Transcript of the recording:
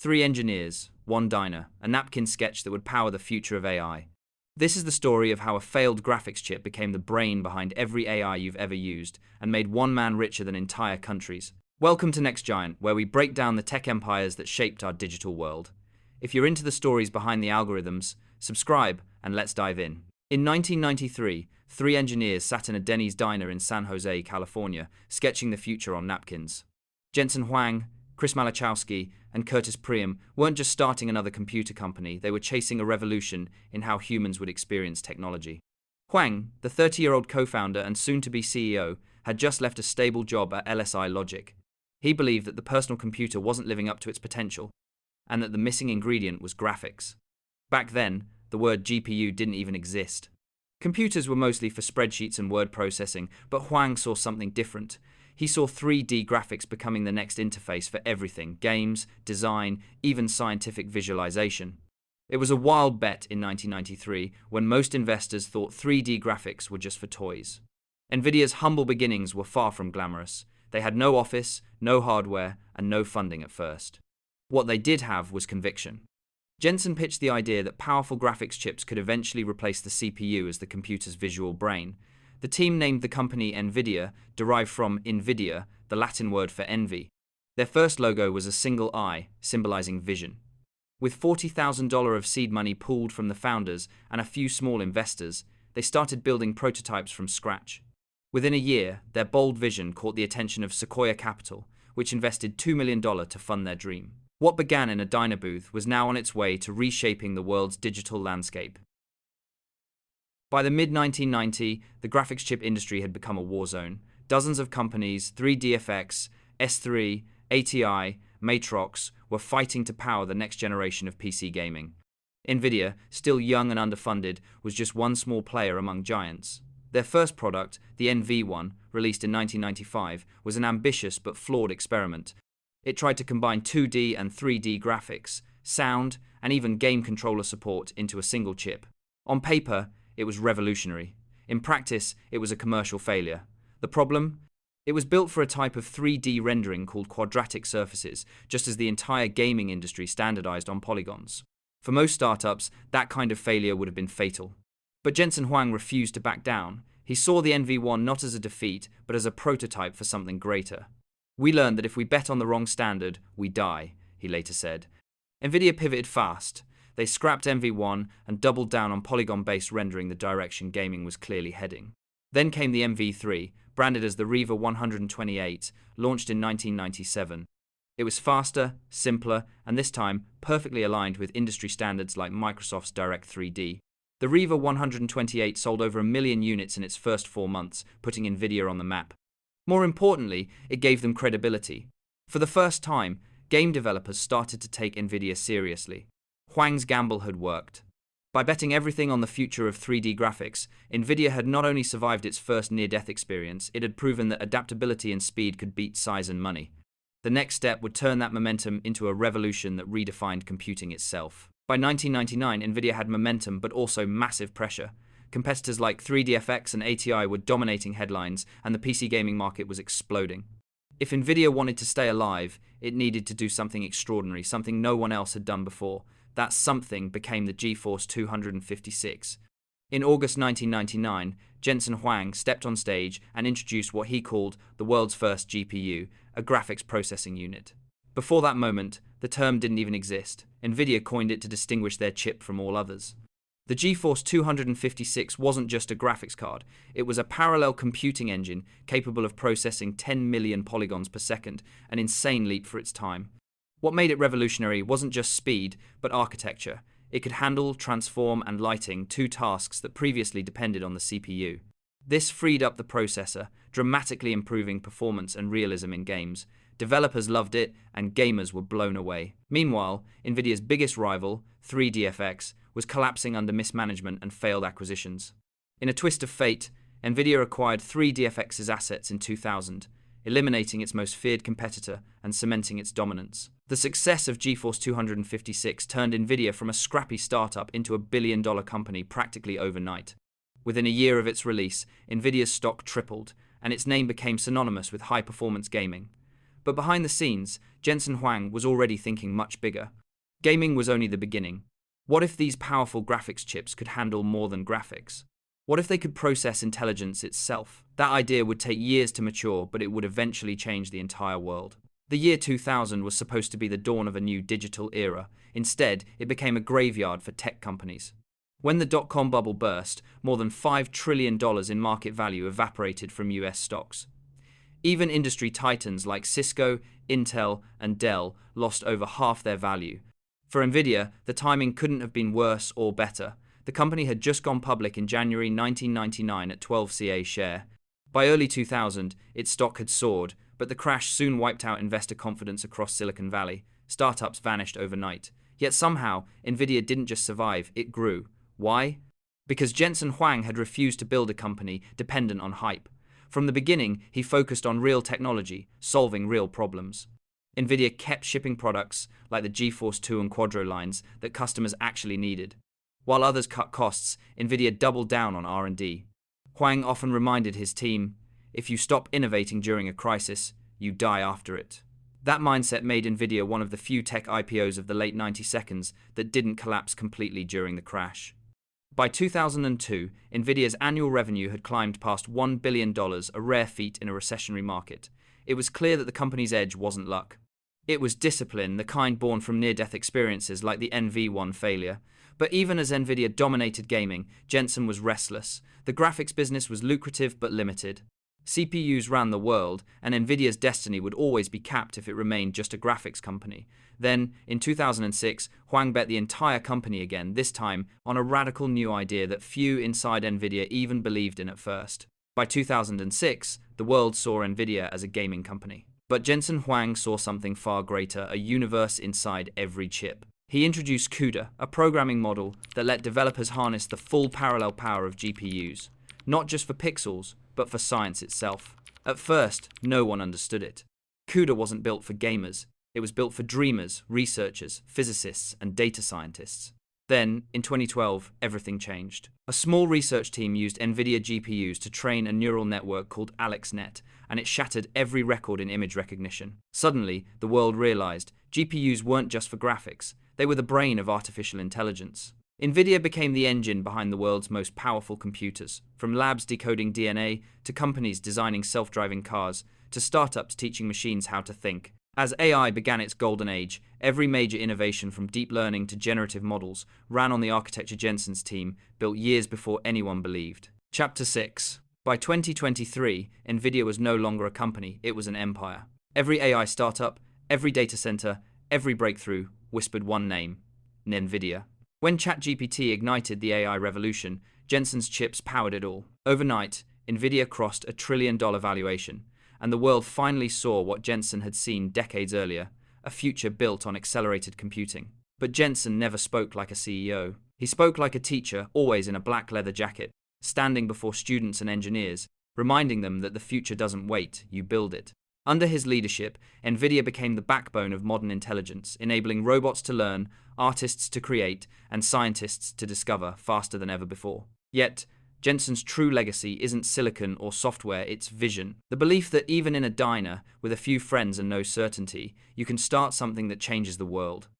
Three engineers, one diner, a napkin sketch that would power the future of AI. This is the story of how a failed graphics chip became the brain behind every AI you've ever used and made one man richer than entire countries. Welcome to Next Giant, where we break down the tech empires that shaped our digital world. If you're into the stories behind the algorithms, subscribe and let's dive in. In 1993, three engineers sat in a Denny's diner in San Jose, California, sketching the future on napkins. Jensen Huang, Chris Malachowski, and Curtis Priam weren't just starting another computer company, they were chasing a revolution in how humans would experience technology. Huang, the 30-year-old co-founder and soon-to-be CEO, had just left a stable job at LSI Logic. He believed that the personal computer wasn't living up to its potential, and that the missing ingredient was graphics. Back then, the word GPU didn't even exist. Computers were mostly for spreadsheets and word processing, but Huang saw something different. He saw 3D graphics becoming the next interface for everything: games, design, even scientific visualization. It was a wild bet in 1993 when most investors thought 3D graphics were just for toys. Nvidia's humble beginnings were far from glamorous. They had no office, no hardware, and no funding at first. What they did have was conviction. Jensen pitched the idea that powerful graphics chips could eventually replace the CPU as the computer's visual brain. The team named the company NVIDIA, derived from invidia, the Latin word for envy. Their first logo was a single eye, symbolizing vision. With $40,000 of seed money pooled from the founders and a few small investors, they started building prototypes from scratch. Within a year, their bold vision caught the attention of Sequoia Capital, which invested $2 million to fund their dream. What began in a diner booth was now on its way to reshaping the world's digital landscape. By the mid-1990s, the graphics chip industry had become a war zone. Dozens of companies, 3DFX, S3, ATI, Matrox, were fighting to power the next generation of PC gaming. NVIDIA, still young and underfunded, was just one small player among giants. Their first product, the NV1, released in 1995, was an ambitious but flawed experiment. It tried to combine 2D and 3D graphics, sound, and even game controller support into a single chip. On paper, it was revolutionary. In practice, it was a commercial failure. The problem? It was built for a type of 3D rendering called quadratic surfaces, just as the entire gaming industry standardized on polygons. For most startups, that kind of failure would have been fatal. But Jensen Huang refused to back down. He saw the NV1 not as a defeat, but as a prototype for something greater. "We learned that if we bet on the wrong standard, we die," he later said. NVIDIA pivoted fast. They scrapped NV1 and doubled down on polygon-based rendering, the direction gaming was clearly heading. Then came the MV3, branded as the Riva 128, launched in 1997. It was faster, simpler, and this time perfectly aligned with industry standards like Microsoft's Direct 3D. The Riva 128 sold over 1 million units in its first 4 months, putting NVIDIA on the map. More importantly, it gave them credibility. For the first time, game developers started to take NVIDIA seriously. Huang's gamble had worked. By betting everything on the future of 3D graphics, NVIDIA had not only survived its first near-death experience, it had proven that adaptability and speed could beat size and money. The next step would turn that momentum into a revolution that redefined computing itself. By 1999, NVIDIA had momentum but also massive pressure. Competitors like 3DFX and ATI were dominating headlines, and the PC gaming market was exploding. If NVIDIA wanted to stay alive, it needed to do something extraordinary, something no one else had done before. That something became the GeForce 256. In August 1999, Jensen Huang stepped on stage and introduced what he called the world's first GPU, a graphics processing unit. Before that moment, the term didn't even exist. NVIDIA coined it to distinguish their chip from all others. The GeForce 256 wasn't just a graphics card, it was a parallel computing engine capable of processing 10 million polygons per second, an insane leap for its time. What made it revolutionary wasn't just speed, but architecture. It could handle, transform, and lighting, 2 tasks that previously depended on the CPU. This freed up the processor, dramatically improving performance and realism in games. Developers loved it, and gamers were blown away. Meanwhile, NVIDIA's biggest rival, 3DFX, was collapsing under mismanagement and failed acquisitions. In a twist of fate, NVIDIA acquired 3DFX's assets in 2000, eliminating its most feared competitor and cementing its dominance. The success of GeForce 256 turned NVIDIA from a scrappy startup into a billion-dollar company practically overnight. Within a year of its release, NVIDIA's stock tripled, and its name became synonymous with high-performance gaming. But behind the scenes, Jensen Huang was already thinking much bigger. Gaming was only the beginning. What if these powerful graphics chips could handle more than graphics? What if they could process intelligence itself? That idea would take years to mature, but it would eventually change the entire world. The year 2000 was supposed to be the dawn of a new digital era. Instead, it became a graveyard for tech companies. When the dot-com bubble burst, more than $5 trillion in market value evaporated from US stocks. Even industry titans like Cisco, Intel, and Dell lost over half their value. For Nvidia, the timing couldn't have been worse or better. The company had just gone public in January 1999 at 12 CA share. By early 2000, its stock had soared, but the crash soon wiped out investor confidence across Silicon Valley. Startups vanished overnight. Yet somehow, Nvidia didn't just survive, it grew. Why? Because Jensen Huang had refused to build a company dependent on hype. From the beginning, he focused on real technology, solving real problems. Nvidia kept shipping products like the GeForce 2 and Quadro lines that customers actually needed. While others cut costs, Nvidia doubled down on R&D. Huang often reminded his team, if you stop innovating during a crisis, you die after it. That mindset made Nvidia one of the few tech IPOs of the late 90s that didn't collapse completely during the crash. By 2002, Nvidia's annual revenue had climbed past $1 billion, a rare feat in a recessionary market. It was clear that the company's edge wasn't luck. It was discipline, the kind born from near-death experiences like the NV1 failure. But even as Nvidia dominated gaming, Jensen was restless. The graphics business was lucrative but limited. CPUs ran the world, and Nvidia's destiny would always be capped if it remained just a graphics company. Then, in 2006, Huang bet the entire company again, this time on a radical new idea that few inside Nvidia even believed in at first. By 2006, the world saw Nvidia as a gaming company. But Jensen Huang saw something far greater, a universe inside every chip. He introduced CUDA, a programming model that let developers harness the full parallel power of GPUs, not just for pixels, but for science itself. At first, no one understood it. CUDA wasn't built for gamers. It was built for dreamers, researchers, physicists, and data scientists. Then, in 2012, everything changed. A small research team used NVIDIA GPUs to train a neural network called AlexNet, and it shattered every record in image recognition. Suddenly, the world realized GPUs weren't just for graphics. They were the brain of artificial intelligence. NVIDIA became the engine behind the world's most powerful computers, from labs decoding DNA to companies designing self-driving cars to startups teaching machines how to think. As AI began its golden age, every major innovation from deep learning to generative models ran on the architecture Jensen's team built years before anyone believed. Chapter 6. By 2023, NVIDIA was no longer a company, it was an empire. Every AI startup, every data center, every breakthrough whispered one name: NVIDIA. When ChatGPT ignited the AI revolution, Jensen's chips powered it all. Overnight, NVIDIA crossed $1 trillion valuation, and the world finally saw what Jensen had seen decades earlier, a future built on accelerated computing. But Jensen never spoke like a CEO. He spoke like a teacher, always in a black leather jacket, standing before students and engineers, reminding them that the future doesn't wait, you build it. Under his leadership, NVIDIA became the backbone of modern intelligence, enabling robots to learn, artists to create, and scientists to discover faster than ever before. Yet, Jensen's true legacy isn't silicon or software, it's vision. The belief that even in a diner, with a few friends and no certainty, you can start something that changes the world.